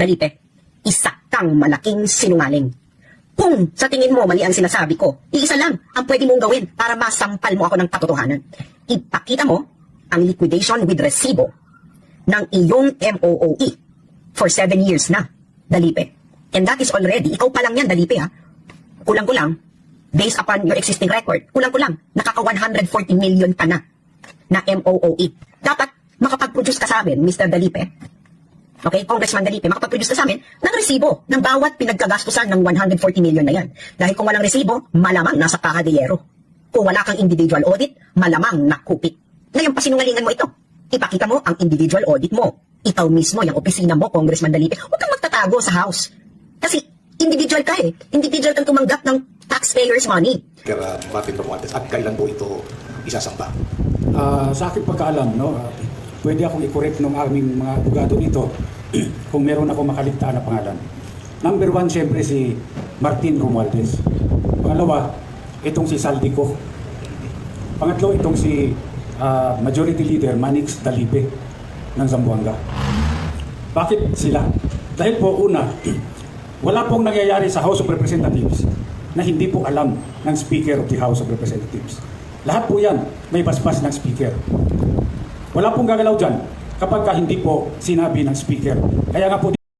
Dalipe, isa kang malaking sinungaling. Kung sa tingin mo mali ang sinasabi ko, iisa lang ang pwede mong gawin para masampal mo ako ng katotohanan. Ipakita mo ang liquidation with resibo ng iyong MOOE for 7 years na, Dalipe. And that is already, ikaw pa lang yan, Dalipe ha. Kulang-kulang, based upon your existing record, kulang-kulang, nakaka 140 million ka na MOOE. Dapat makapag-produce ka sa amin, Mr. Dalipe. Okay, Congressman Dalipe, makapag-produce ka sa amin ng resibo ng bawat pinagkagastusan ng 140 million na yan. Dahil kung walang resibo, malamang nasa Caja de Hierro. Kung wala kang individual audit, malamang nakupit. Ngayon, pasinungalingan mo ito. Ipakita mo ang individual audit mo. Ikaw mismo, yung opisina mo, Congressman Dalipe. Huwag kang magtatago sa House. Kasi individual ka eh. Individual kang tumanggap ng taxpayers' money. Kaya Martin Romualdez, at kailan po ito isasampa? Sa aking pagkaalam, no, pwede akong i-correct ng aming mga abogado dito kung meron ako makaligtaan na pangalan. Number 1, siyempre si Martin Romualdez. Pangalawa, itong si Saldico. Pangatlo, itong si Majority Leader Manix Dalipe ng Zamboanga. Bakit sila? Dahil po una, wala pong nangyayari sa House of Representatives na hindi po alam ng Speaker of the House of Representatives. Lahat po yan may basbas ng Speaker. Wala pong gagalaw dyan kapag hindi po sinabi ng Speaker. Kaya nga po